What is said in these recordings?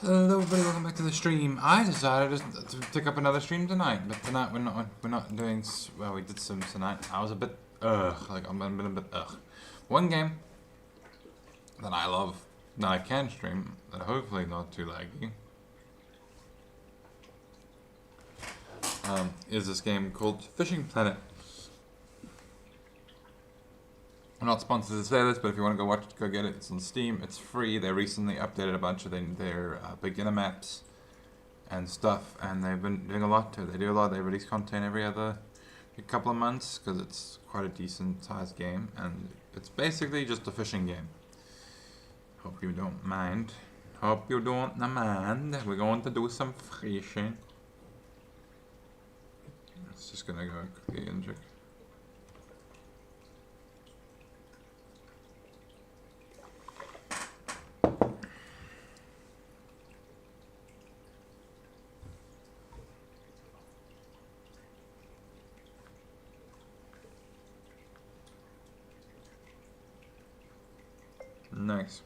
Hello everybody, welcome back to the stream. I decided to pick up another stream tonight, but tonight we're not doing, well, we did some tonight. I was a bit like I'm a bit One game that I love, that I can stream, that hopefully not too laggy, is this game called Fishing Planet. I'm not sponsored to say this, but if you want to go watch it, go get it. It's on Steam. It's free. They recently updated a bunch of their beginner maps and stuff, and they've been doing a lot to it. They do a lot. They release content every couple of months because it's quite a decent sized game, and it's basically just a fishing game. Hope you don't mind. Hope you don't mind. We're going to do some fishing. It's just gonna go quickly and check. Nice.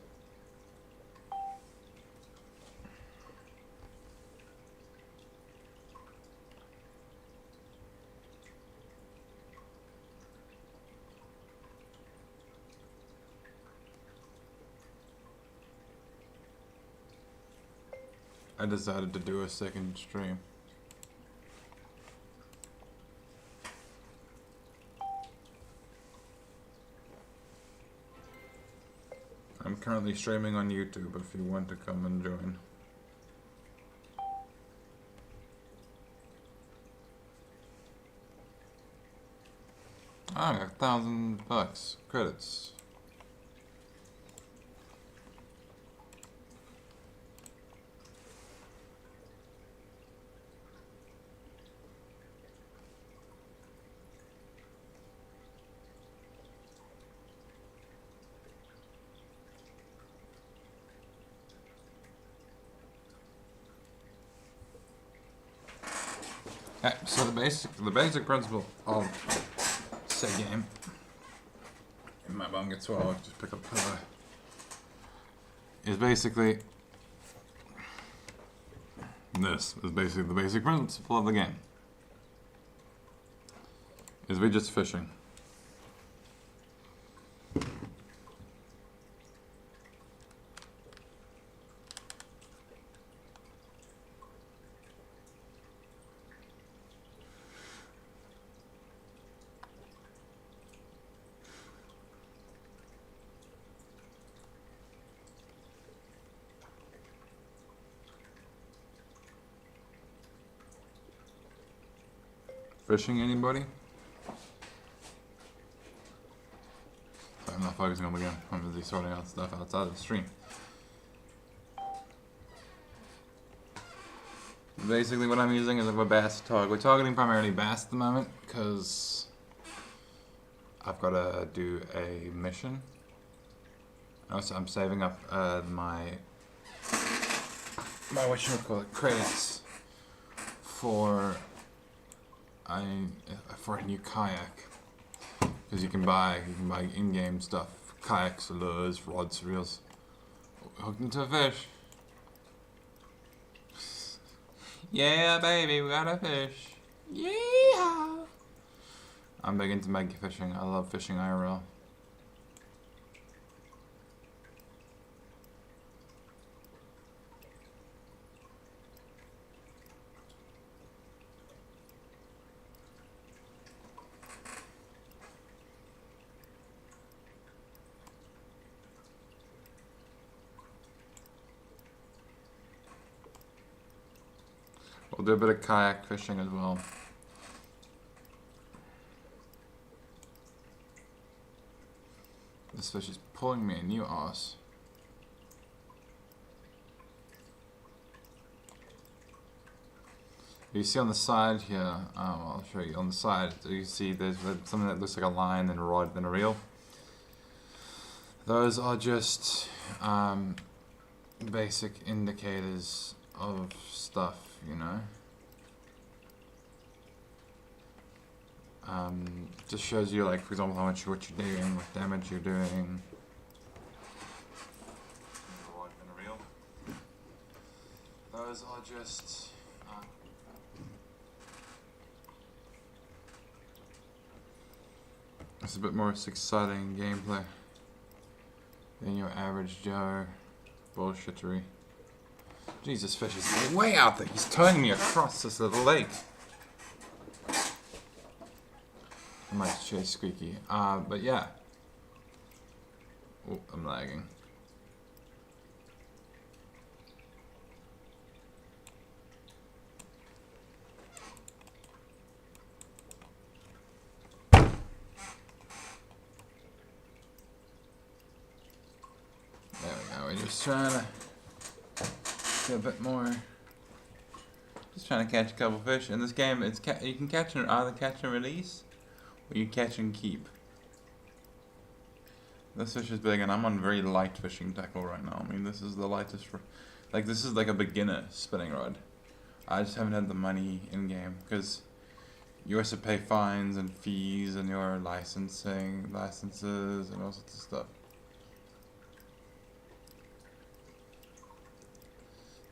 I decided to do a second stream. I'm currently streaming on YouTube if you want to come and join. I got $1,000 credits. So the basic principle of said game. If my bum gets swallowed, just pick up the pillow. Is basically this is basically the basic principle of the game. Is we just fishing. Fishing, anybody? Sorry, I'm not focusing on the game. I'm busy sorting out stuff outside of the stream. Basically what I'm using is a bass target. We're targeting primarily bass at the moment because I've got to do a mission. Also, I'm saving up my whatchamacallit credits for a new kayak, because you can buy in-game stuff, kayaks, lures, rods, reels. Hooked into a fish. Yeah, baby, we got a fish. Yeah. I'm big into mega fishing. I love fishing IRL. We'll do a bit of kayak fishing as well. This fish is pulling me a new ass. You see on the side here, I'll show you on the side, you see there's something that looks like a line and a rod and a reel. Those are just basic indicators of stuff, you know. Just shows you, like, for example, what you're doing, what damage you're doing. guys are just it's a bit more exciting gameplay than your average Joe bullshittery. Jesus, fish is way out there. He's towing me across this little lake. I might chase Squeaky. But yeah. Oh, I'm lagging. There we go. We're just trying to get a bit more. Just trying to catch a couple fish. In this game, it's you can catch and either catch and release, or you catch and keep. This fish is big, and I'm on very light fishing tackle right now. I mean, this is the lightest. Like, this is like a beginner spinning rod. I just haven't had the money in game because you have to pay fines and fees and your licenses and all sorts of stuff.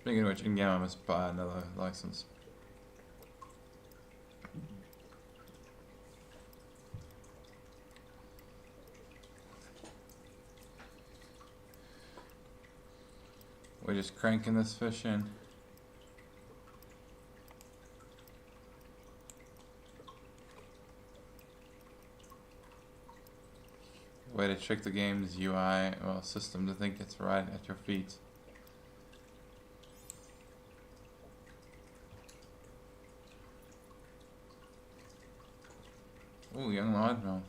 Speaking of which, in game I must buy another license. We're just cranking this fish in. Way to trick the game's UI, well, system to think it's right at your feet. Ooh, young largemouth.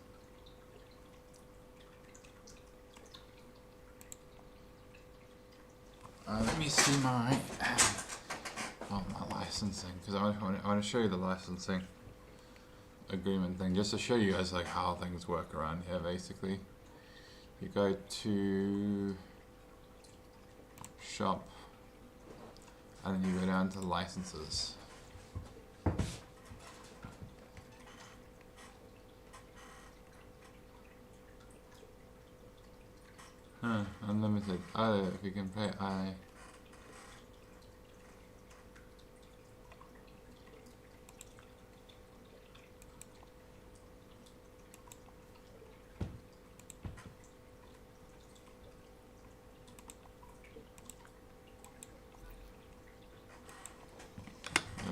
Let me see my licensing, because I want to show you the licensing agreement thing, just to show you guys like how things work around here. Basically, you go to shop, and then you go down to licenses. Unlimited. Oh, if you can pay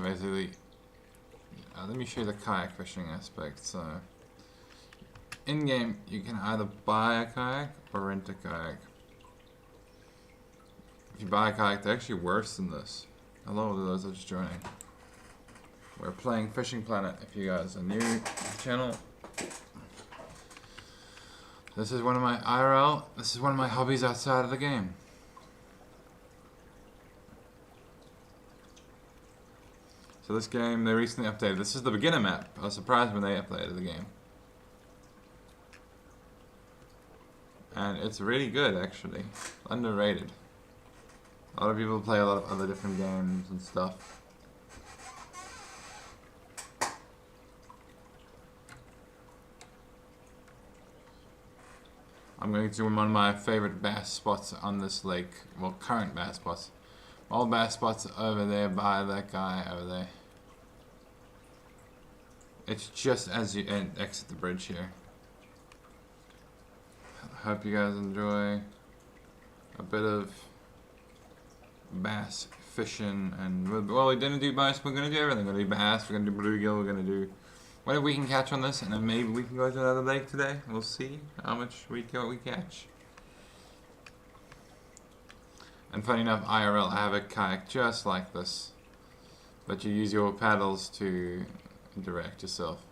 basically, let me show you the kayak fishing aspect. So, in game, you can either buy a kayak or rent a kayak. If you buy a kayak, they're actually worse than this. Hello to those that are just joining. We're playing Fishing Planet. If you guys are new to the channel, this is one of my IRL. This is one of my hobbies outside of the game. So this game, they recently updated. This is the beginner map. I was surprised when they updated the game. And it's really good, actually. Underrated. A lot of people play a lot of other different games and stuff. I'm going to one of my favorite bass spots on this lake. Well, current bass spots. All bass spots over there by that guy over there. It's just as you exit the bridge here. Hope you guys enjoy a bit of bass fishing, and well, we didn't do bass, we're gonna do everything. We're gonna do bass, we're gonna do bluegill, we're gonna do whatever we can catch on this, and then maybe we can go to another lake today. We'll see how much we catch. And funny enough, IRL, I have a kayak just like this, but you use your paddles to direct yourself.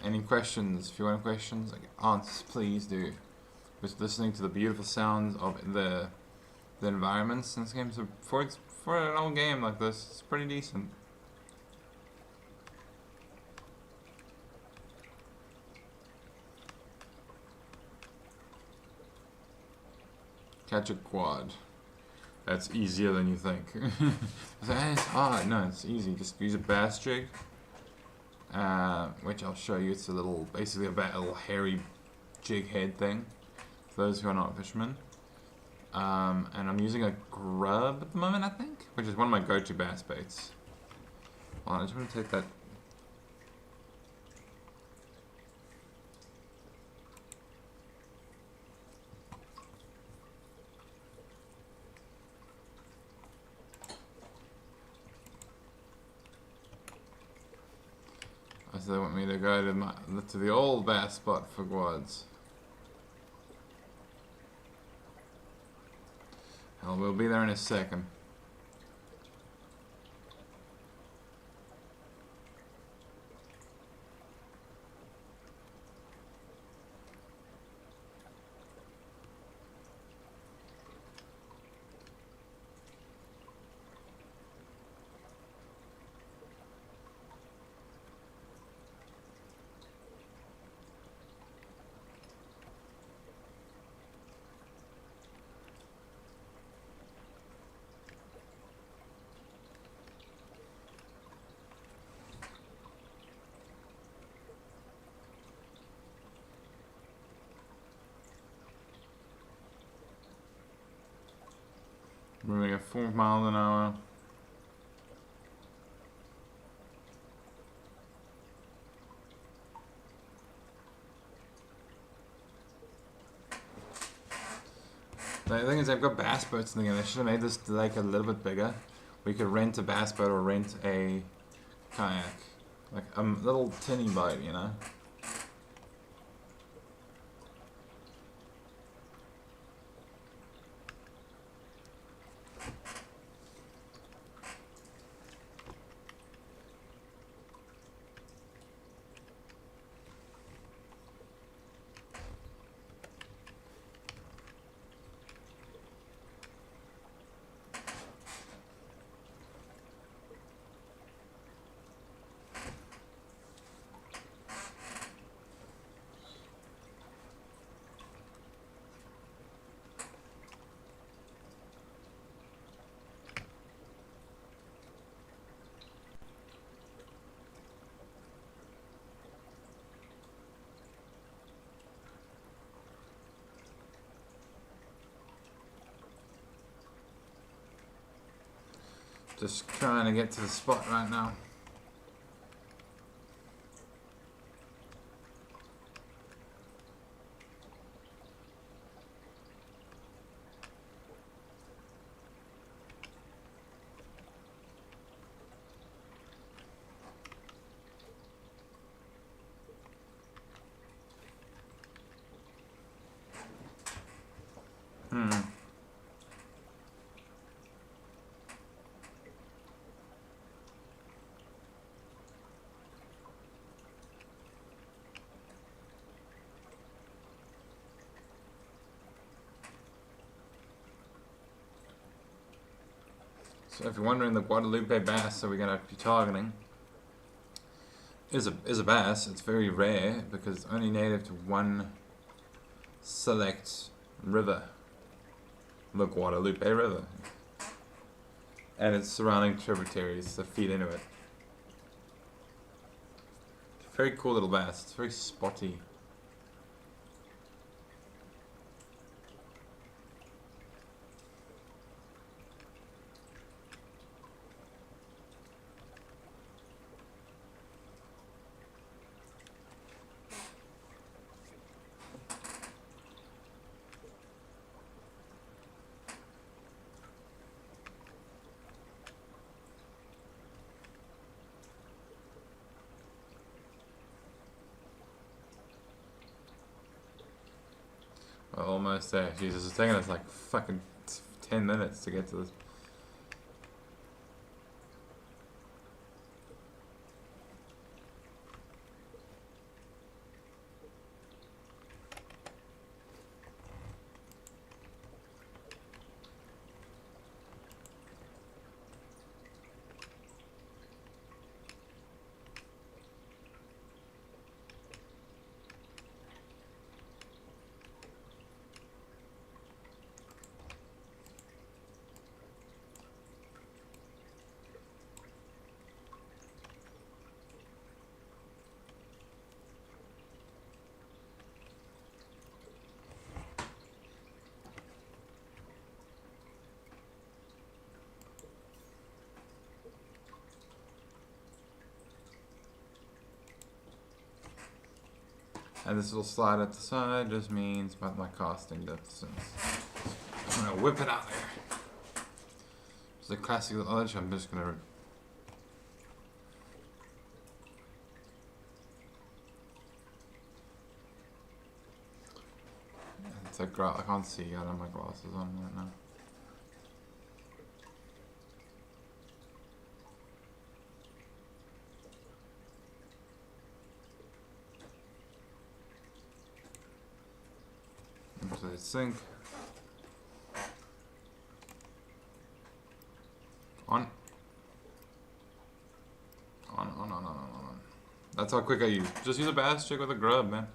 Any questions? If you want questions, like answers, please do. Just listening to the beautiful sounds of the environments in this game. So for an old game like this, it's pretty decent. Catch a quad. That's easier than you think. It's hard. No, it's easy. Just use a bass jig. Which I'll show you. It's a little, basically a little hairy jig head thing, for those who are not fishermen. And I'm using a grub at the moment, I think, which is one of my go-to bass baits. Hold on, I just want to take that. So they want me to go to the old bass spot for quads. Hell, we'll be there in a second. Moving at 4 miles an hour. The thing is, they've got bass boats in the game. They should have made this lake a little bit bigger. We could rent a bass boat or rent a kayak. Like a little tinny boat, you know? Just trying to get to the spot right now. So if you're wondering, the Guadalupe bass that we're going to be targeting is a bass. It's very rare because it's only native to one select river, the Guadalupe River, and its surrounding tributaries that feed into it. It's a very cool little bass. It's very spotty. We're almost there. Jesus, it's taking us like fucking 10 minutes to get to this. And this little slide at the side just means about my casting distance. I'm gonna whip it out there. It's a classic little edge. I'm just gonna. It's like I can't see. I don't have my glasses on right now. So they sink. On. On. That's how quick I use. Just use a bass chick with a grub, man.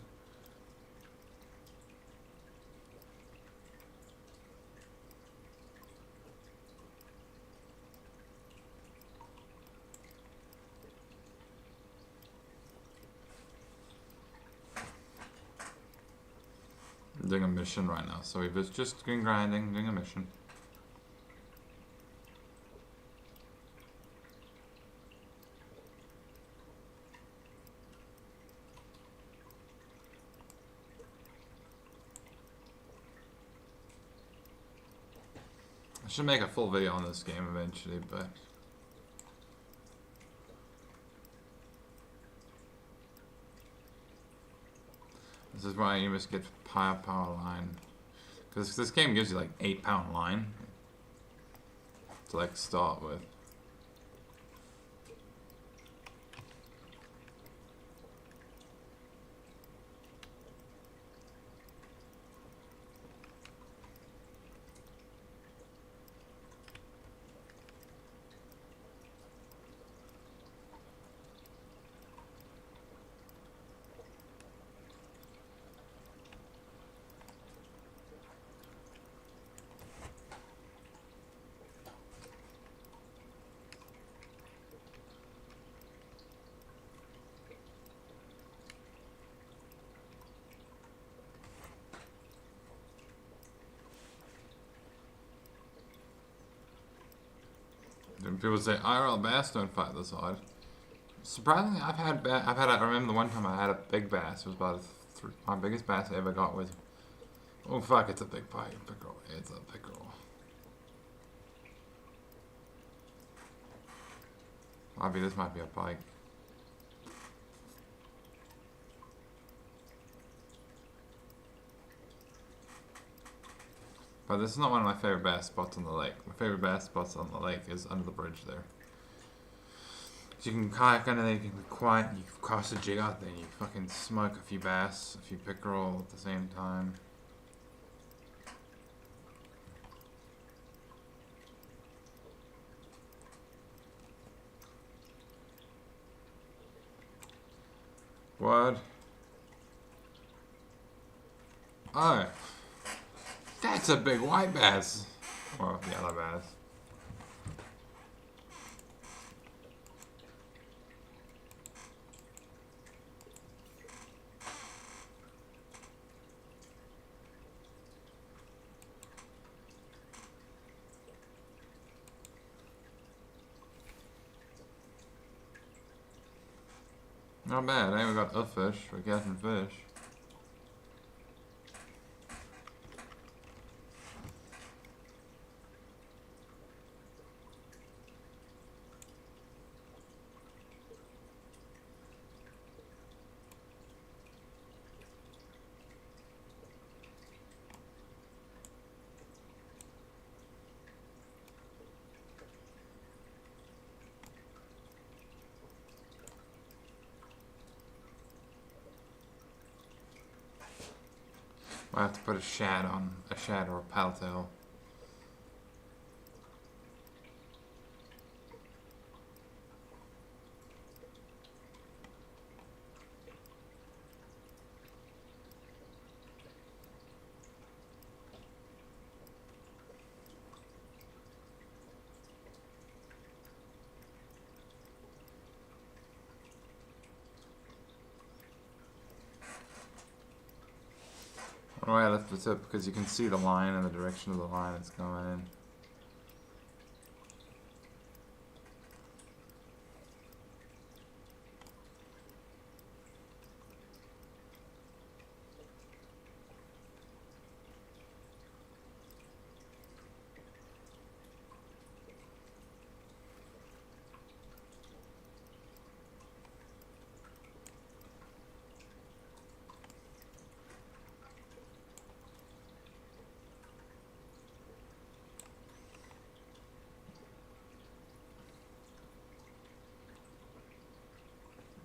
I'm doing a mission right now, so we've just been grinding, doing a mission. I should make a full video on this game eventually, but this is why you must get power line, because this game gives you like 8-pound line to like start with. And people say IRL bass don't fight this hard. Surprisingly, I remember the one time I had a big bass. It was about my biggest bass I ever got was. Oh fuck! It's a big pickerel. It's a pickerel. This might be a pike. But this is not one of my favorite bass spots on the lake. My favorite bass spots on the lake is under the bridge there. So you can kayak under there, you can be quiet, you can cast a jig out there, and you fucking smoke a few bass, a few pickerel at the same time. What? Oh. That's a big white bass. Or yellow bass. Not bad, eh? We got a fish. We're catching fish. I have to put a shad or a paddle tail. I don't know why I left the tip, because you can see the line and the direction of the line it's going in.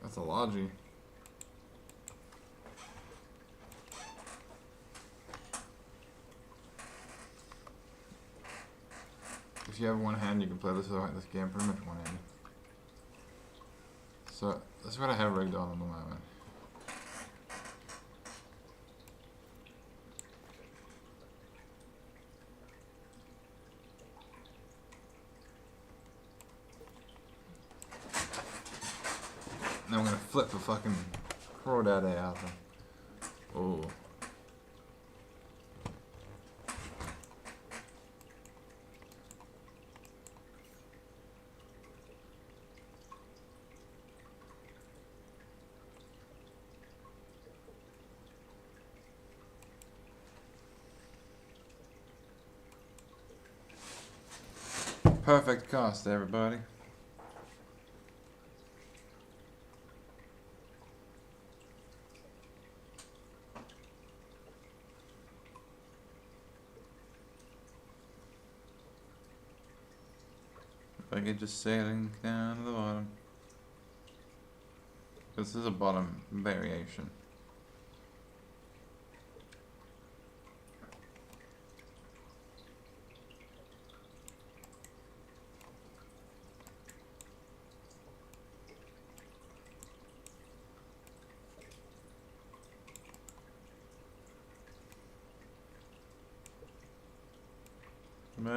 That's a logi. If you have one hand, you can play this game pretty much one hand. So that's what I have rigged on the moment. Now I'm gonna flip a fucking crawdaddy out there. Oh. Perfect cast, everybody. If I could just sailing down to the bottom. This is a bottom variation.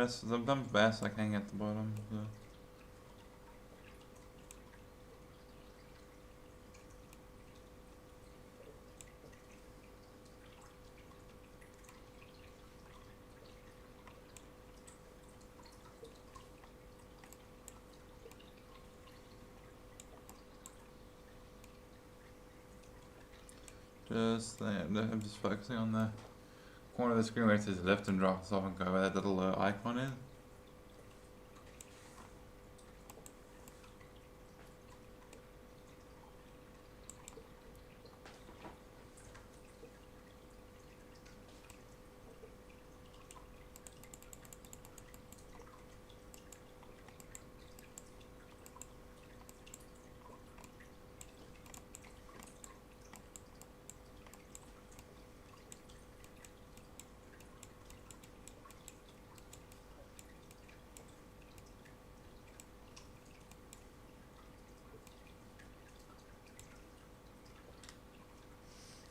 Sometimes best I can get the bottom. So. Just there. I'm just focusing on the corner of the screen where it says lift and drop this off and go where that little icon is.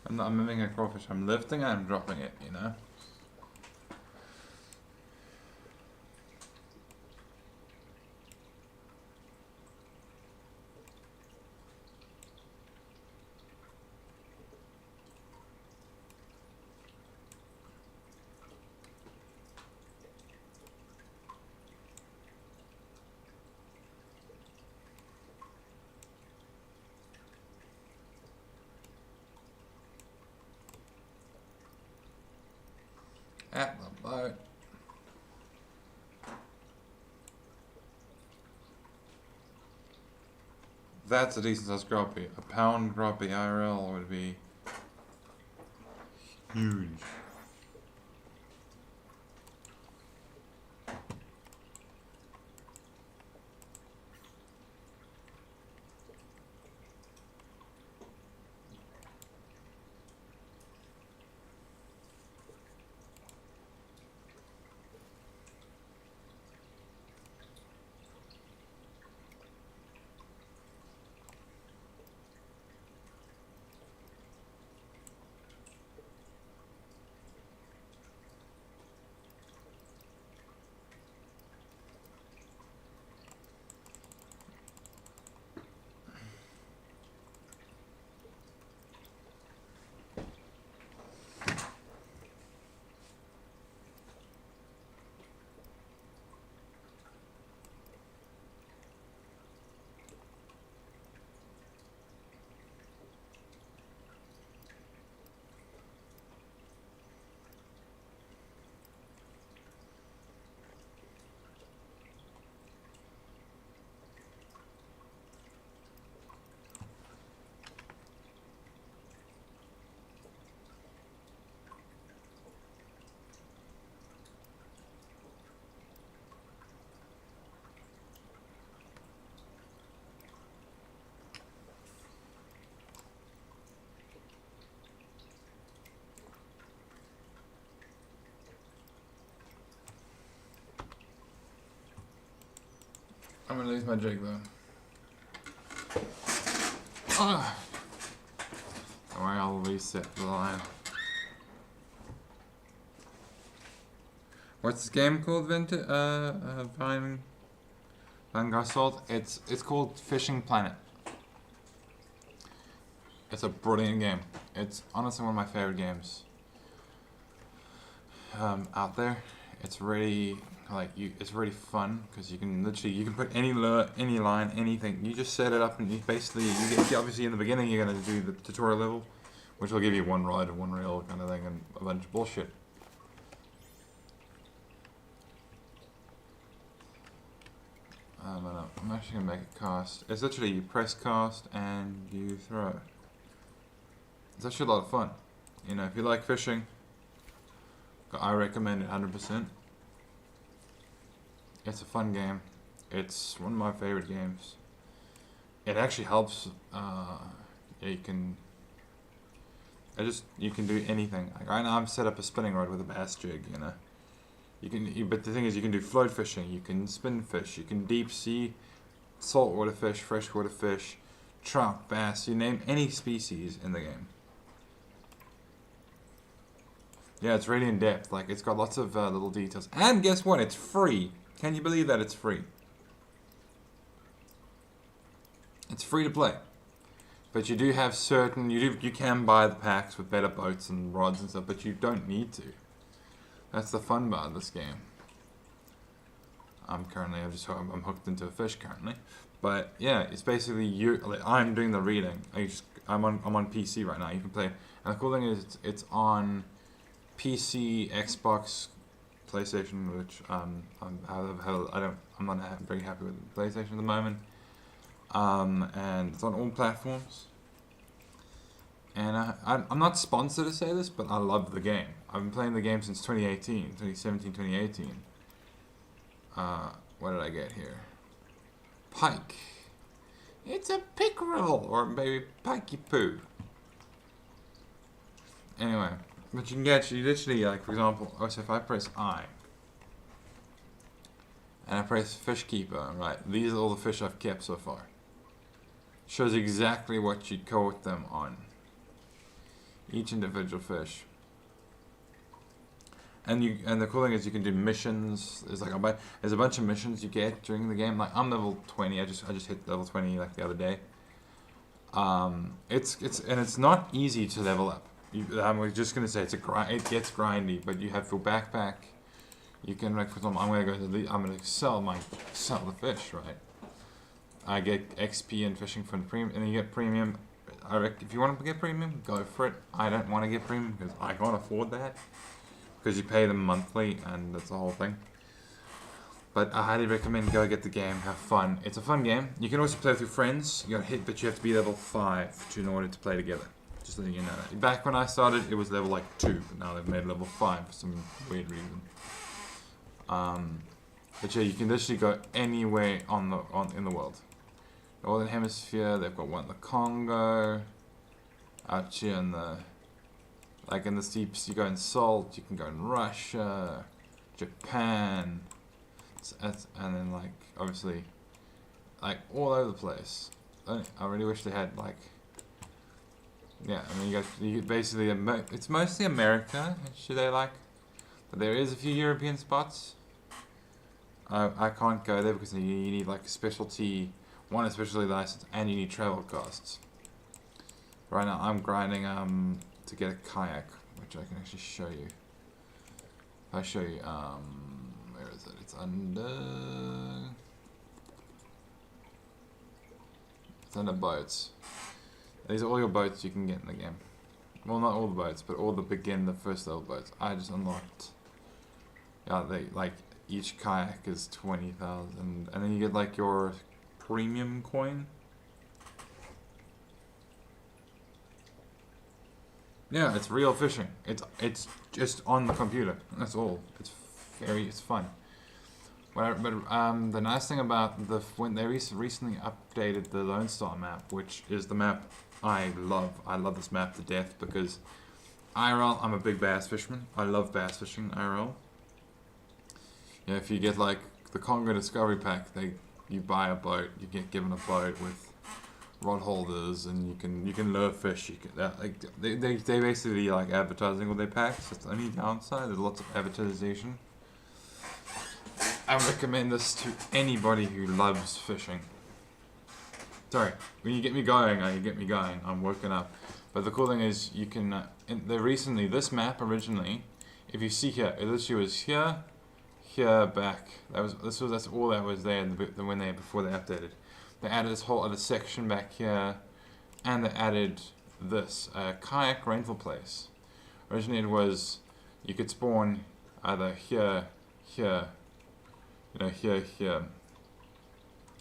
I'm not mimicking a crawfish, I'm lifting and I'm dropping it, you know? At the boat. That's a decent sized grappie. A pound grappie IRL would be huge. I'm gonna lose my jig though. Ah. Don't worry, I'll reset the line. What's this game called, Vanguard? It's called Fishing Planet. It's a brilliant game. It's honestly one of my favorite games out there. It's really it's really fun because you can put any lure, any line, anything. You just set it up and you get obviously in the beginning you're gonna do the tutorial level, which will give you one rod and one reel kind of thing and a bunch of bullshit. I'm actually gonna make a cast. It's literally you press cast and you throw. It's actually a lot of fun. You know, if you like fishing, I recommend it 100%. It's a fun game. It's one of my favorite games. It actually helps. You can do anything. Like right now, I'm set up a spinning rod with a bass jig. You know, but the thing is, you can do float fishing. You can spin fish. You can deep sea, saltwater fish, freshwater fish, trout, bass. You name any species in the game. Yeah, it's really in depth. Like it's got lots of little details. And guess what? It's free. Can you believe that it's free? It's free to play. But you do have certain you can buy the packs with better boats and rods and stuff, but you don't need to. That's the fun part of this game. I'm hooked into a fish currently. But yeah, it's basically I'm doing the reading. I'm on PC right now. You can play. And the cool thing is it's on PC, Xbox, PlayStation, which I'm not very happy with PlayStation at the moment. And it's on all platforms. And I'm not sponsored to say this, but I love the game. I've been playing the game since 2017, 2018. What did I get here? Pike. It's a pickerel, or maybe pikey poo. Anyway, but you literally, like, for example, so if I press I, and I press fish keeper, right, these are all the fish I've kept so far. Shows exactly what you caught them on. Each individual fish. And the cool thing is you can do missions. There's a bunch of missions you get during the game. Like I'm level 20. I just hit level 20 like the other day. It's not easy to level up. I'm just gonna say it gets grindy, but you have your backpack. You can like, for example, I'm gonna sell the fish, right? I get XP and fishing from the premium, and then you get premium. If you want to get premium, go for it. I don't want to get premium because I can't afford that. Because you pay them monthly, and that's the whole thing. But I highly recommend go get the game, have fun. It's a fun game. You can also play with your friends. But you have to be level 5 in order to play together. Just letting you know that. Back when I started, it was level like 2, but now they've made it level 5 for some weird reason. But yeah, you can literally go anywhere in the world. Northern Hemisphere, they've got one in the Congo. Out here in the steeps, you go in Salt, you can go in Russia, Japan, and then like obviously like all over the place. I really wish they had like, yeah, I mean you basically, it's mostly America, should they like, but there is a few European spots. I can't go there because you need like a specialty license and you need travel costs. Right now I'm grinding to get a kayak, which I can actually show you. If I show you, where is it? It's under boats. These are all your boats you can get in the game. Well, not all the boats, but all the first level boats. I just unlocked. Yeah, each kayak is 20,000, and then you get like your premium coin. Yeah, it's real fishing. It's just on the computer. That's all. It's fun. But the nice thing about when they recently updated the Lone Star map, which is the map I love. I love this map to death because IRL. I'm a big bass fisherman. I love bass fishing IRL. Yeah, if you get like the Congo Discovery Pack, you buy a boat, you get given a boat with rod holders, and you can lure fish. You can they basically like advertising all their packs. That's the only downside. There's lots of advertising. I recommend this to anybody who loves fishing. Sorry, when you get me going, you get me going. I'm working up. But the cool thing is, you can. Recently, this map originally, if you see here, it literally was here, here, back. That's all that was there before they updated. They added this whole other section back here, and they added this kayak rental place. Originally, it was you could spawn either here, here, here, here.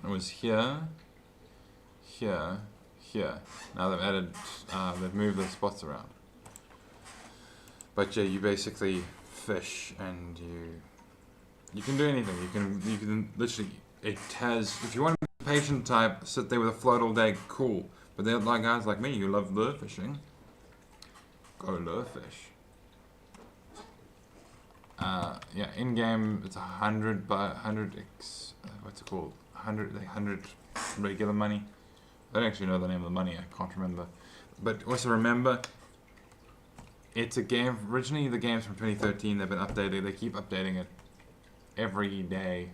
It was here, here, here. Now they've added, they've moved the spots around. But yeah, you basically fish and you can do anything. You can literally, it has, if you want to be patient type, sit there with a float all day, cool. But they're like guys like me who love lure fishing. Go lure fish. Yeah, in game it's 100 what's it called? 100 regular money. I don't actually know the name of the money. I can't remember. But also remember, it's a game. Originally, the game's from 2013. They've been updated. They keep updating it every day.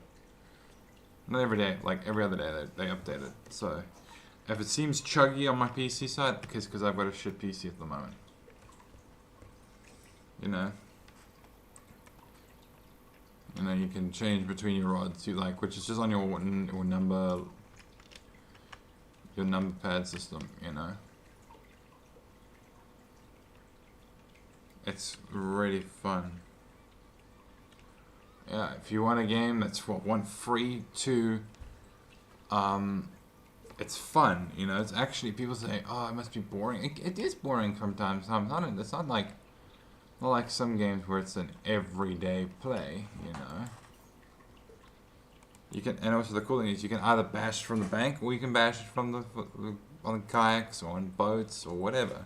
Not every day, like every other day they update it. So if it seems chuggy on my PC side, because I've got a shit PC at the moment. You know, you can change between your rods. You like, which is just on your number pad system. You know, it's really fun. Yeah, if you want a game that's one free to, it's fun. You know, it's actually, people say, oh, it must be boring. It is boring from time to time. It's not like some games where it's an everyday play. You know, you can, and also the cool thing is you can either bash from the bank or you can bash it from on kayaks or on boats or whatever.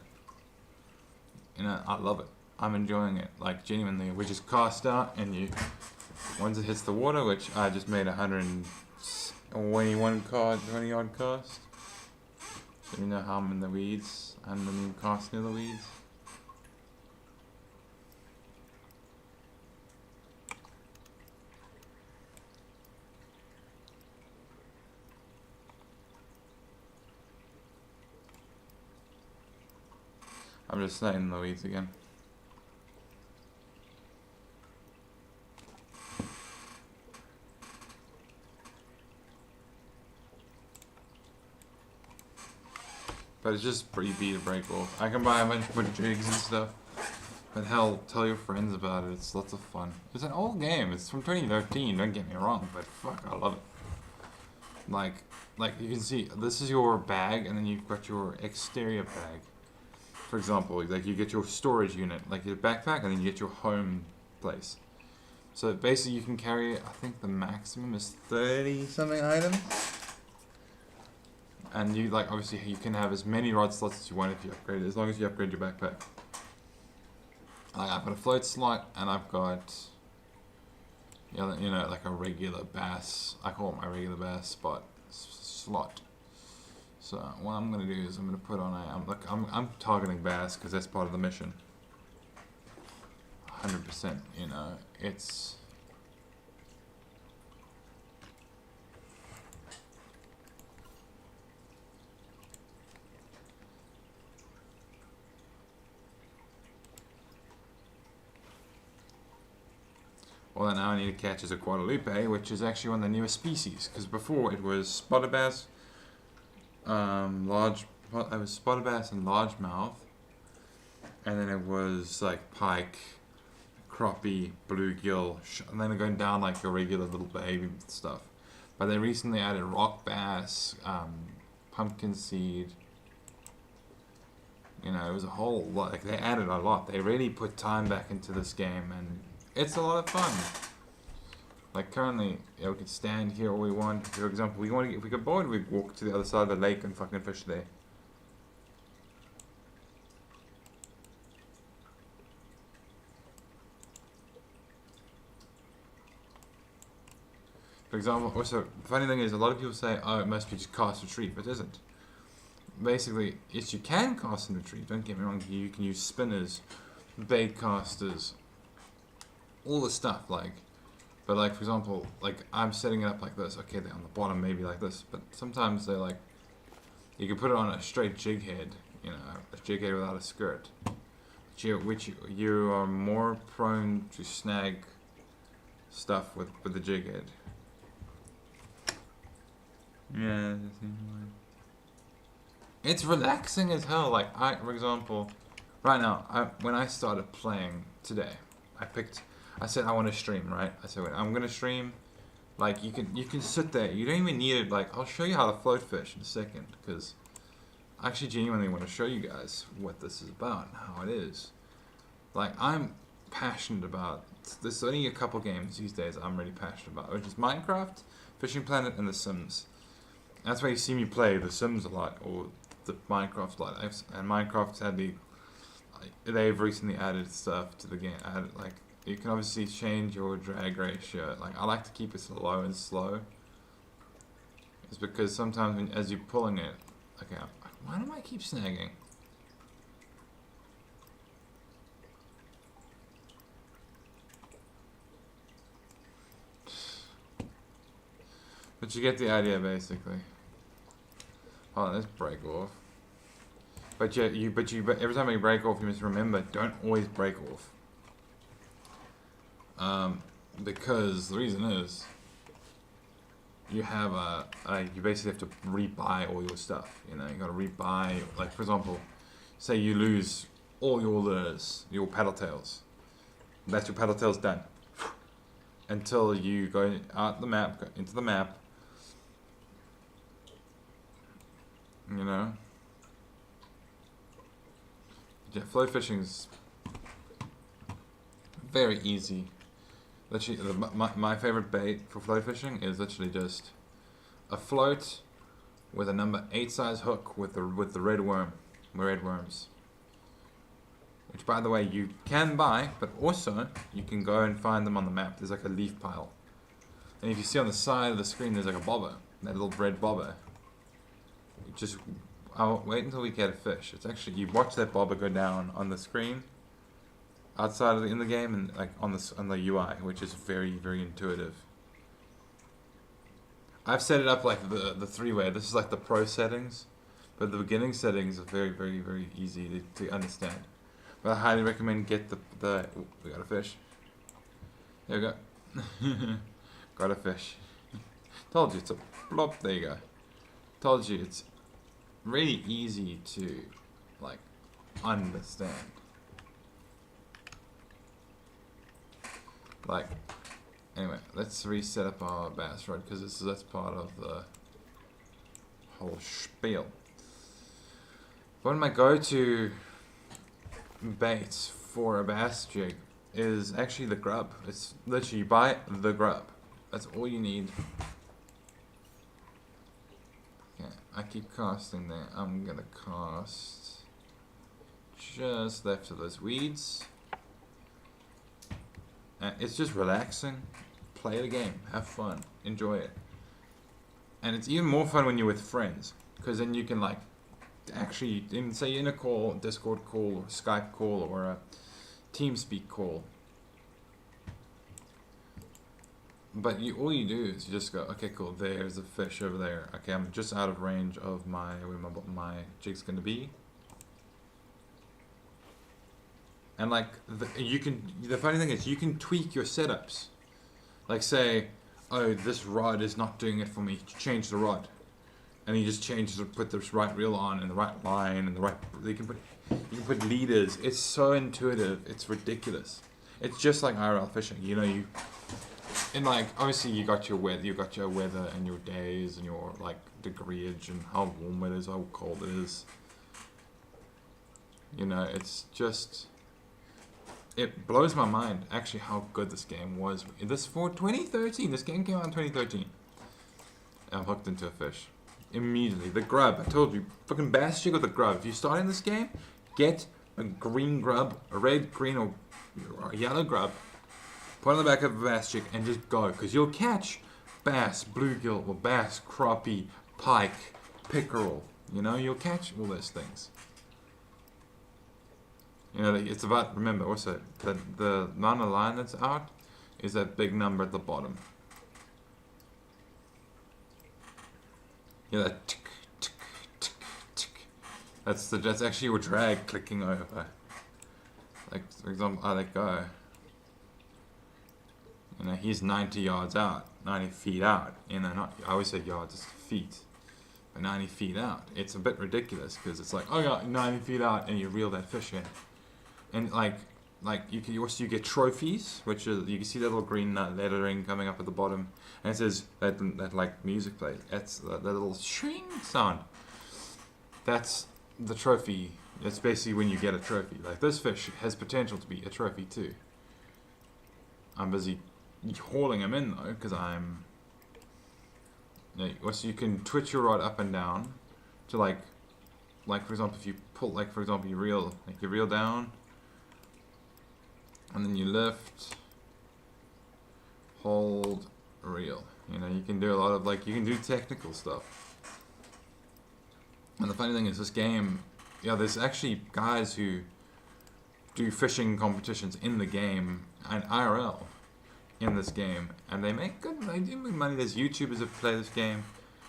You know, I love it. I'm enjoying it. Like genuinely, we just cast out and once it hits the water, which I just made 121 20 odd cast. So you know how I'm in the weeds. I haven't even cast near the weeds. I'm just staying in the weeds again. But it's just pretty easy to break off. I can buy a bunch of jigs and stuff. But hell, tell your friends about it. It's lots of fun. It's an old game. It's from 2013. Don't get me wrong, but fuck, I love it. Like you can see, this is your bag, and then you've got your exterior bag. For example, like you get your storage unit, like your backpack, and then you get your home place. So basically, you can carry, I think the maximum is 30 something items. And you obviously you can have as many rod slots as you want if you upgrade it, as long as you upgrade your backpack. I've got a float slot, and I've got, like a regular bass. I call it my regular bass slot. So what I'm gonna do is I'm gonna put on I'm targeting bass because that's part of the mission. 100%. You know, it's. All that now I need to catch is a Guadalupe, which is actually one of the newest species. Because before it was spotted bass, it was spotted bass and largemouth, and then it was like pike, crappie, bluegill, and then they're going down like your regular little baby stuff. But they recently added rock bass, pumpkin seed. You know, it was a whole lot. Like they added a lot. They really put time back into this game, and it's a lot of fun. Like currently, we could stand here all we want. For example, if we got bored, we'd walk to the other side of the lake and fucking fish there. For example, also, the funny thing is, a lot of people say, oh, it must be just cast retrieve, but it isn't. Basically, yes, you can cast and retrieve, don't get me wrong, you can use spinners, bait casters, all the stuff, like, but like, for example, like, I'm setting it up like this, okay, they're on the bottom, maybe like this, but sometimes they're like, you can put it on a straight jig head, you know, a jig head without a skirt, which you are more prone to snag stuff with the jig head. Yeah, it's relaxing as hell. Like, for example, right now, when I started playing today, I said I want to stream, right? I said, I'm gonna stream. Like, you can sit there. You don't even need it. Like, I'll show you how to float fish in a second, because I actually genuinely want to show you guys what this is about and how it is. Like, I'm passionate about. There's only a couple games these days I'm really passionate about, which is Minecraft, Fishing Planet, and The Sims. That's why you see me play The Sims a lot, or the Minecraft a lot. And Minecraft's had they've recently added stuff to the game. Like, you can obviously change your drag ratio. Like, I like to keep it low and slow. It's because sometimes as you're pulling it, okay, why do I keep snagging? But you get the idea, basically. Hold on, let's break off. But every time you break off, you must remember, don't always break off. Because the reason is, you have you basically have to rebuy all your stuff. You know, you gotta rebuy. Like, for example, say you lose all your lures, your paddle tails. That's your paddle tails done. Until you go out the map, go into the map. You know? Yeah, float fishing's very easy. Literally, my favorite bait for float fishing is literally just a float with a number 8 size hook with the red worms. Which, by the way, you can buy, but also you can go and find them on the map. There's like a leaf pile, and if you see on the side of the screen, there's like a bobber, that little red bobber. I'll wait until we get a fish. It's actually, you watch that bobber go down on the screen, outside of in the game, and like on the UI, which is very, very intuitive. I've set it up like the 3-way. This is like the pro settings, but the beginning settings are very, very, very easy to understand. But I highly recommend get the. We got a fish. There we go. Got a fish. Told you it's a plop. There you go. Told you it's really easy to like understand. Like, anyway, let's reset up our bass rod because that's part of the whole spiel. One of my go-to baits for a bass jig is actually the grub. It's literally, you buy the grub. That's all you need. Okay, I keep casting there. I'm gonna cast just left of those weeds. And it's just relaxing. Play the game, have fun, enjoy it. And it's even more fun when you're with friends, because then you can like actually, say in a call, Discord call, or Skype call, or a TeamSpeak call. But all you do is you just go, okay, cool, there's a fish over there. Okay, I'm just out of range of where my jig's gonna be. And like, the funny thing is, you can tweak your setups. Like, say, oh, this rod is not doing it for me, change the rod. And you just put the right reel on, and the right line, and the right, you can put leaders. It's so intuitive, it's ridiculous. It's just like IRL fishing, you know, and like, obviously you got your weather and your days and your like degreeage and how warm it is, how cold it is. You know, it's just, it blows my mind actually how good this game was. This for 2013. This game came out in 2013. I'm hooked into a fish immediately. The grub. I told you, fucking bass jig with a grub. If you start in this game, get a green grub, a red, green, or a yellow grub. Put it on the back of a bass jig and just go, because you'll catch bass, bluegill, or bass, crappie, pike, pickerel. You know, you'll catch all those things. You know, it's about, remember also, that the amount of line that's out is that big number at the bottom. Yeah, that tick, tick, tick, tick. That's actually your drag clicking over. Like, for example, I let go. You know, he's 90 yards out, 90 feet out. You know, not, I always say yards, it's feet. But 90 feet out. It's a bit ridiculous because it's like, oh yeah, 90 feet out, and you reel that fish in. And like you can also, you get trophies, which is, you can see that little green lettering coming up at the bottom, and it says that like music plays. That's that little shing sound. That's the trophy. It's basically when you get a trophy. Like, this fish has potential to be a trophy too. I'm busy hauling him in though, because I'm. You know, also you can twitch your rod up and down to like for example, if you pull, like for example, you reel down. And then you lift, hold, reel. You know, you can do a lot of, like, you can do technical stuff. And the funny thing is, this game, yeah, there's actually guys who do fishing competitions in the game and IRL in this game, and they do make money. There's YouTubers that play this game.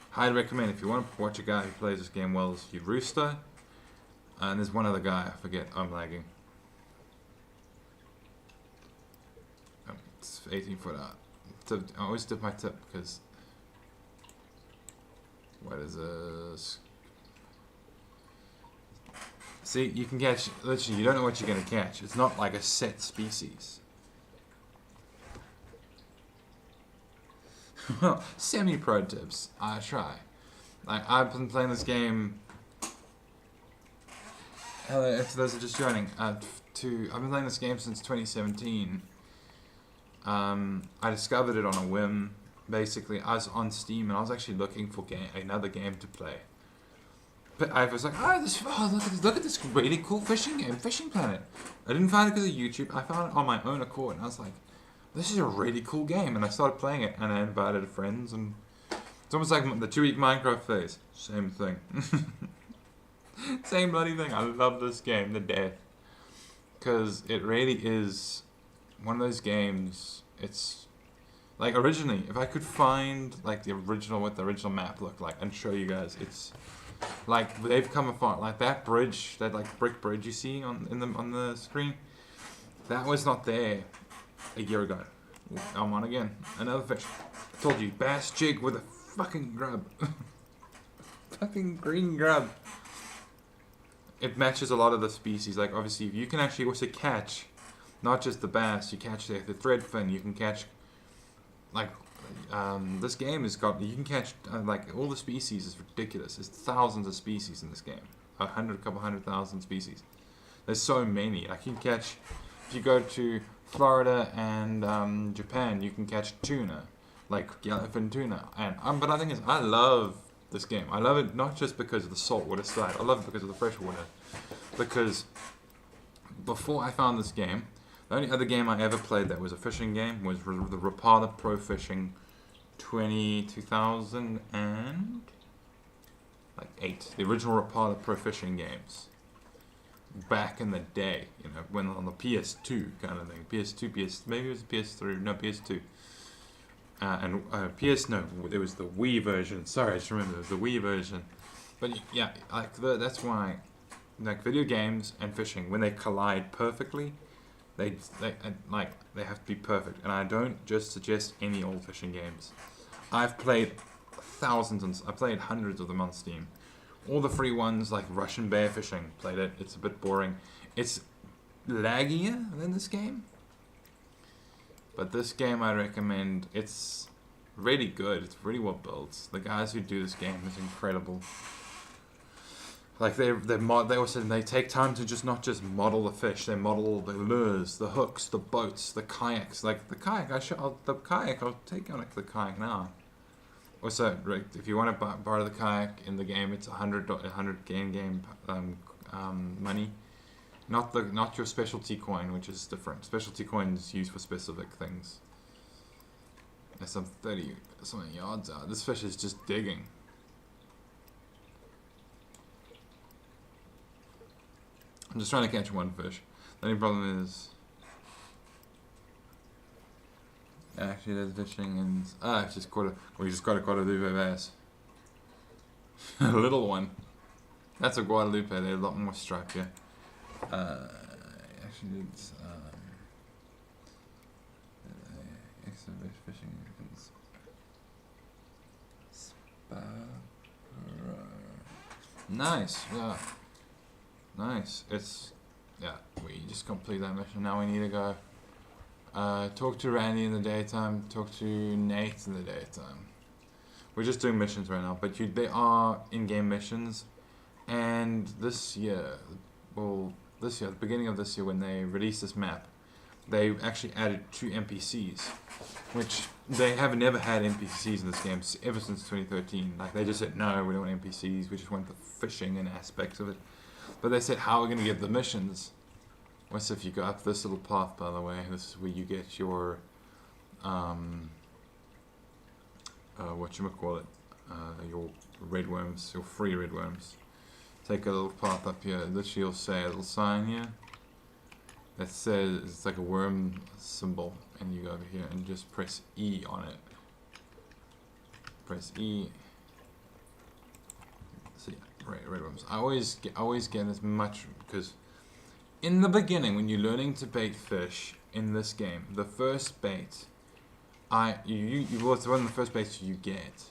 Highly recommend, if you want to watch a guy who plays this game well, is Rooster. And there's one other guy, I forget, I'm lagging. It's 18 foot out. So I always dip my tip because, what is this? See, you can catch, literally, you don't know what you're going to catch. It's not like a set species. Well, semi-pro tips. I try. Like, I've been playing this game. Hello, to those who are just joining. I've been playing this game since 2017. I discovered it on a whim. Basically, I was on Steam and I was actually looking for another game to play. But I was like, look at this really cool fishing game, Fishing Planet. I didn't find it because of YouTube. I found it on my own accord, and I was like, this is a really cool game. And I started playing it, and I invited friends, and it's almost like the 2-week Minecraft phase. Same thing. Same bloody thing. I love this game to death because it really is one of those games. It's like, originally, if I could find like what the original map looked like and show you guys, it's like they've come apart. Like that bridge, that like brick bridge you see on the screen, that was not there a year ago. I'm on again, another fish. I told you, bass jig with a fucking grub, fucking green grub. It matches a lot of the species. Like, obviously, you can actually also catch not just the bass, you catch the threadfin, you can catch, like, this game has got, you can catch, like, all the species is ridiculous. There's thousands of species in this game. A couple hundred thousand species. There's so many. Like, you can catch, if you go to Florida and Japan, you can catch tuna, like yellowfin tuna. And but the thing is, I love this game. I love it not just because of the saltwater side. I love it because of the freshwater. Because before I found this game, the only other game I ever played that was a fishing game was the Rapala Pro Fishing 2008. The original Rapala Pro Fishing games. Back in the day, you know, when on the PS2 kind of thing. PS2, maybe it was PS3, no, PS2. It was the Wii version. Sorry, I just remember it was the Wii version. But yeah, like that's why, like, video games and fishing, when they collide perfectly, they have to be perfect. And I don't just suggest any old fishing games. I've played I played hundreds of them on Steam. All the free ones, like Russian bear fishing, played it. It's a bit boring. It's laggier than this game. But this game I recommend. It's really good. It's really well built. The guys who do this game is incredible. Like they take time to just not just model the fish. They model the lures, the hooks, the boats, the kayaks. Like the kayak, I'll take on the kayak now. Also, right, if you want to borrow the kayak in the game, it's 100 game money. Not your specialty coin, which is different. Specialty coin is used for specific things. There's some 30 something yards out. This fish is just digging. I'm just trying to catch one fish. The only problem is actually there's fishing and I just caught a we just got a Guadalupe bass. A little one. That's a Guadalupe, they're a lot more striped, yeah. Actually it's exhibit fishing nice, yeah. Nice. It's yeah, we just complete that mission. Now we need to go talk to Randy in the daytime, talk to Nate in the daytime. We're just doing missions right now, but they are in-game missions. And this year, well, the beginning of this year, when they released this map, they actually added 2 NPCs, which they have never had NPCs in this game ever since 2013. Like, they just said, no, we don't want NPCs, we just want the fishing and aspects of it. But they said, how are we going to get the missions? What's if you go up this little path, by the way, this is where you get your, whatchamacallit, your red worms, your free red worms. Take a little path up here, literally you'll say a little sign here that says, it's like a worm symbol, and you go over here and just press E on it. Press E. So yeah, red worms. I always get as much, because in the beginning when you're learning to bait fish in this game, the first bait, it's one of the first baits you get.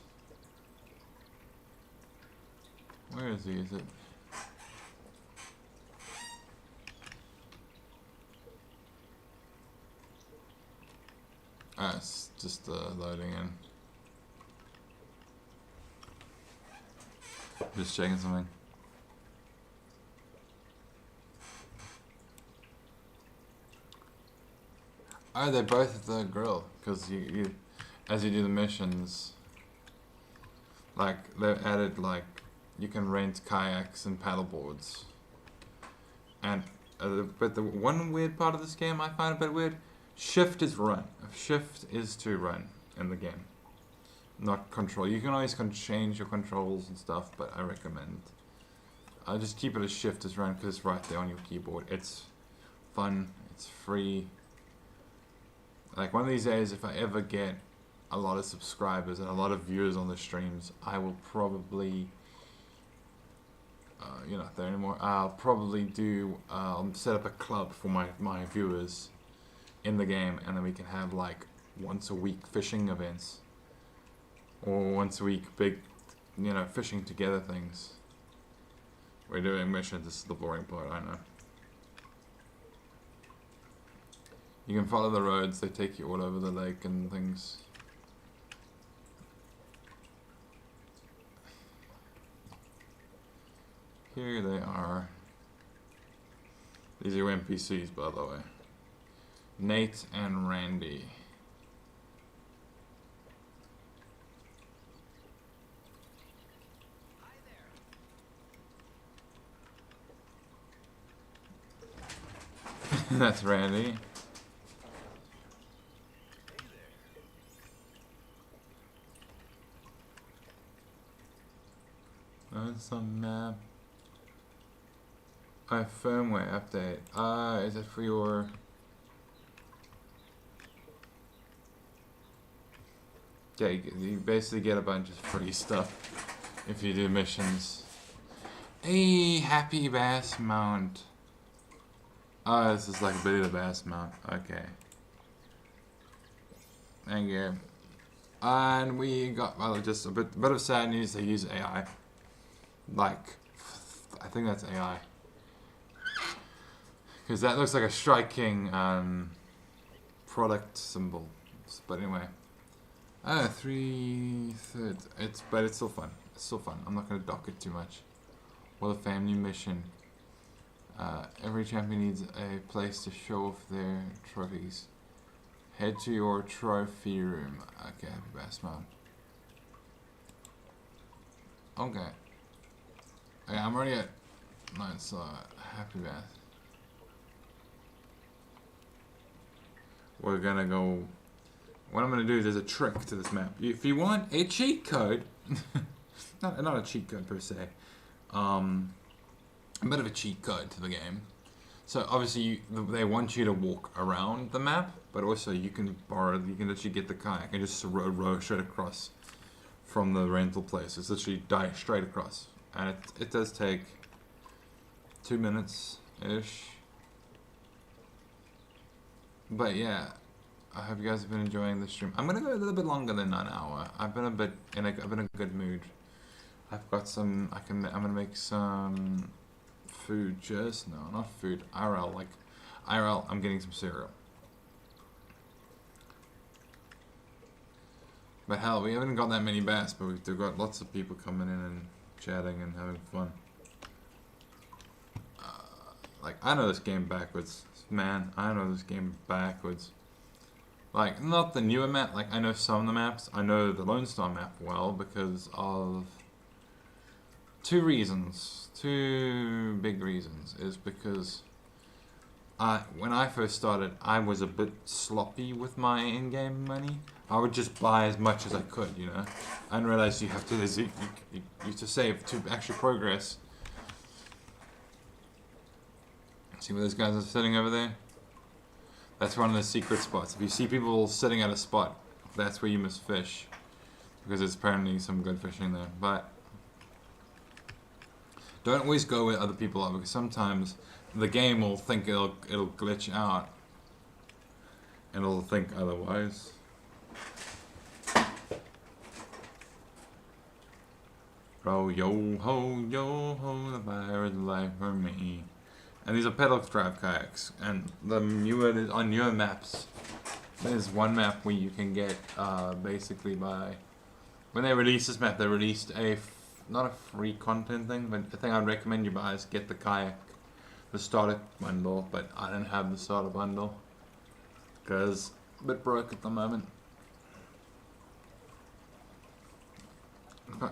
Where is he? Is it? Ah, it's just loading in. Just checking something. Oh, they're both at the grill, because you as you do the missions, like they've added like you can rent kayaks and paddle boards. And but the one weird part of this game I find a bit weird. Shift is run. Shift is to run in the game, not control. You can always change your controls and stuff, but I recommend I just keep it as shift as run because it's right there on your keyboard. It's fun. It's free. Like one of these days, if I ever get a lot of subscribers and a lot of viewers on the streams, I will probably, you're not there anymore. I'll probably do set up a club for my viewers in the game, and then we can have like once a week fishing events, or once a week big, fishing together things. We're doing missions. This is the boring part, I know. You can follow the roads. They take you all over the lake and things. Here they are. These are NPCs, by the way. Nate and Randy. Hi there. That's Randy. Hey there. That's some map. Firmware update. Is it for your... Yeah, you basically get a bunch of free stuff if you do missions. Hey, happy bass mount. Oh, this is like a Billy the Bass mount. Okay. Thank you. And we got, well, just a bit of sad news. They use AI. Like, I think that's AI. Because that looks like a striking product symbol. But anyway. 3/3. But it's still fun. It's still fun. I'm not gonna dock it too much. Well, a family mission. Every champion needs a place to show off their trophies. Head to your trophy room. Okay, happy bass mount. Okay. Okay, I'm already at nice happy bass. We're gonna go what I'm going to do is there's a trick to this map. If you want a cheat code, not a cheat code per se, a bit of a cheat code to the game. So obviously they want you to walk around the map, but also you can literally get the kayak and just row straight across from the rental place. It's literally straight across, and it does take 2 minutes ish. But yeah, I hope you guys have been enjoying the stream. I'm gonna go a little bit longer than an hour. I've been in a good mood. I've got some. I'm gonna make some food. Not food. IRL. I'm getting some cereal. But hell, we haven't got that many bass, but we've got lots of people coming in and chatting and having fun. Like, I know this game backwards. Man, I know this game backwards. Like, not the newer map. Like, I know some of the maps. I know the Lone Star map well because of 2 reasons. 2 big reasons. Is because when I first started, I was a bit sloppy with my in-game money. I would just buy as much as I could, you know. I didn't realize you have to you to save to actually progress. See where those guys are sitting over there? That's one of the secret spots. If you see people sitting at a spot, that's where you must fish, because there's apparently some good fishing there. But don't always go where other people are, because sometimes the game will think it'll glitch out, and it'll think otherwise. Bro, yo ho, the fire is life for me. And these are pedal drive kayaks, and on newer maps, there's one map where you can get basically when they released this map, they released not a free content thing, but the thing I'd recommend you buy is get the kayak, the starter bundle. But I don't have the starter bundle because a bit broke at the moment.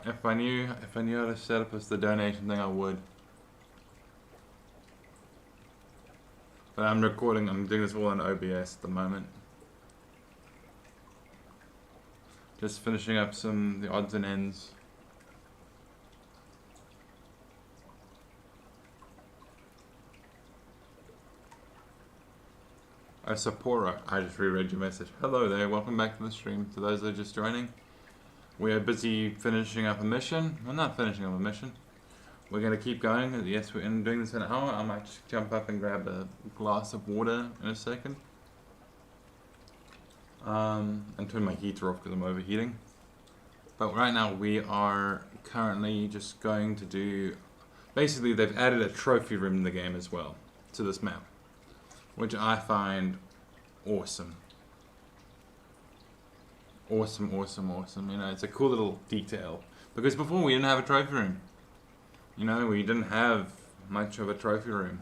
If I knew how to set up the donation thing, I would. But I'm doing this all on OBS at the moment. Just finishing up the odds and ends. Sapporo, I just reread your message. Hello there, welcome back to the stream. To those that are just joining, we are busy finishing up a mission. We're not finishing up a mission. We're going to keep going. Yes, we're doing this in an hour. I might just jump up and grab a glass of water in a second. And turn my heater off because I'm overheating. But right now we are currently just going to do... Basically, they've added a trophy room in the game as well to this map, which I find awesome. Awesome. You know, it's a cool little detail. Because before we didn't have a trophy room. You know, we didn't have much of a trophy room.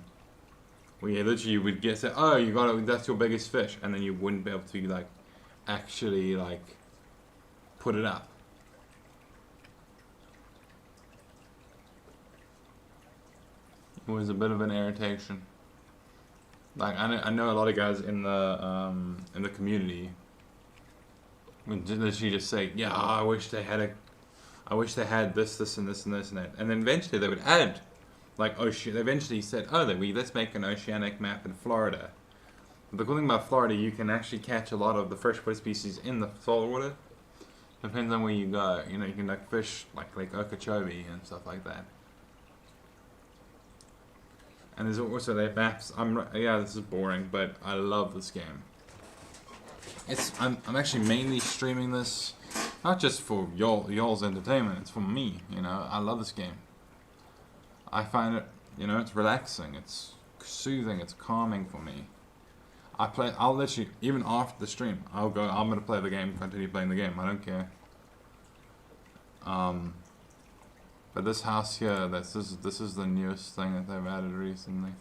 We literally would say, oh, that's your biggest fish, and then you wouldn't be able to actually put it up. It was a bit of an irritation. Like I know a lot of guys in the community would literally just say, yeah, I wish they had this and this and this and that. And then eventually they would add, they eventually said, let's make an oceanic map in Florida. But the cool thing about Florida, you can actually catch a lot of the freshwater species in the saltwater. Depends on where you go. You know, you can fish Lake Okeechobee and stuff like that. And there's also their maps. This is boring, but I love this game. I'm actually mainly streaming this, not just for y'all's entertainment. It's for me. You know, I love this game. I find it, it's relaxing. It's soothing. It's calming for me. I'll literally, even after the stream, I'm gonna play the game, continue playing the game. I don't care. But this house here, this is the newest thing that they've added recently.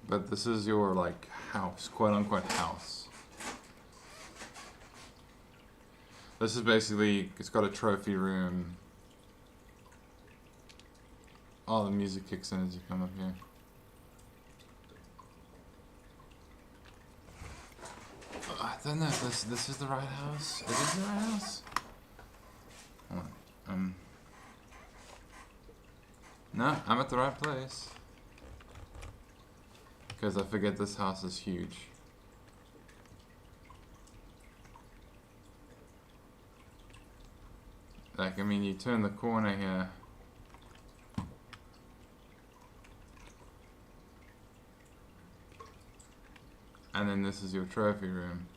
But this is your house, quote unquote house. This is basically, it's got a trophy room. Oh, the music kicks in as you come up here. don't know if this is the right house. Is this the right house? Hold on. No, I'm at the right place. Because I forget this house is huge. Like, I mean, you turn the corner here. And then this is your trophy room.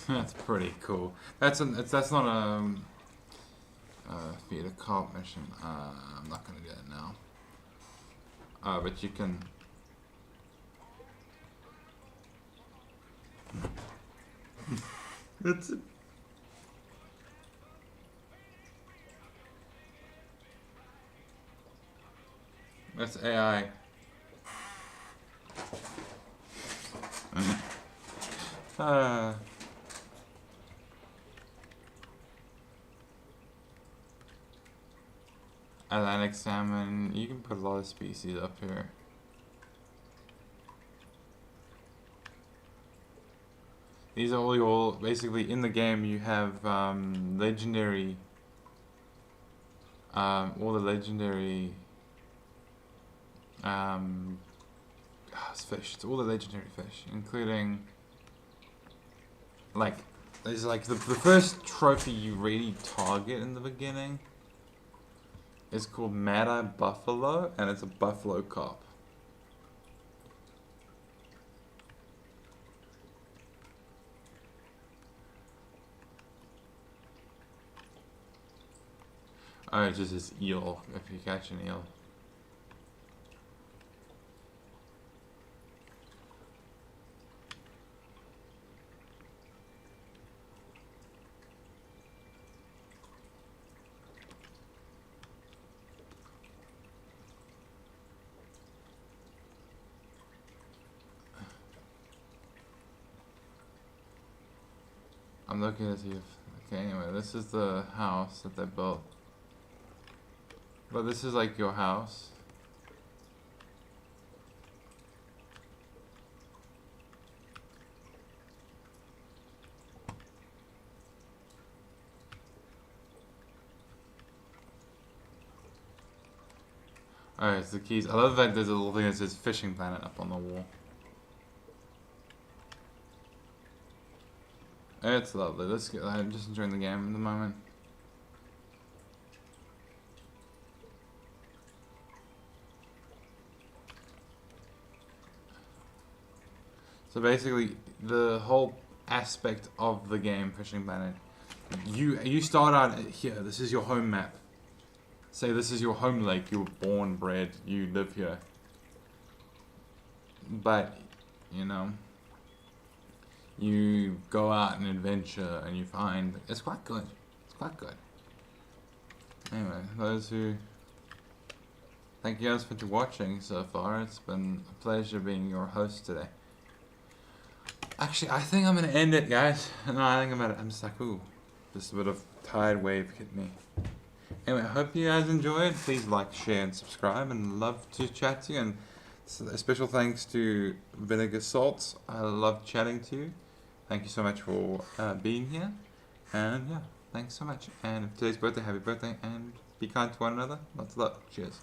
That's pretty cool. That's not a feed a cop mission. I'm not gonna do that now. But you can. That's it. That's AI. Atlantic salmon. You can put a lot of species up here. These are all basically in the game. You have legendary. All the legendary. It's fish. It's all the legendary fish, including. Like, there's like the first trophy you really target in the beginning. It's called Mad Eye Buffalo, and it's a buffalo cop. Oh, it's just this eel, if you catch an eel. I'm looking to see if... Okay, anyway, this is the house that they built. But this is like your house. Alright, it's the keys. I love that there's a little thing that says Fishing Planet up on the wall. It's lovely. Let's get. I'm just enjoying the game at the moment. So basically, the whole aspect of the game, Fishing Planet, you start out here. This is your home map. Say this is your home lake. You were born, bred. You live here. But, you know, you go out and adventure and you find it's quite good. It's quite good. Anyway, those who thank you guys for watching so far. It's been a pleasure being your host today. Actually, I think I'm gonna end it, guys. No, I think I'm just like, ooh, just a bit of tide wave hit me. Anyway, I hope you guys enjoyed. Please like, share, and subscribe, and love to chat to you. And a special thanks to Vinegar Salts. I love chatting to you. Thank you so much for being here. And yeah, thanks so much. And today's birthday, happy birthday, and be kind to one another. Lots of love. Cheers.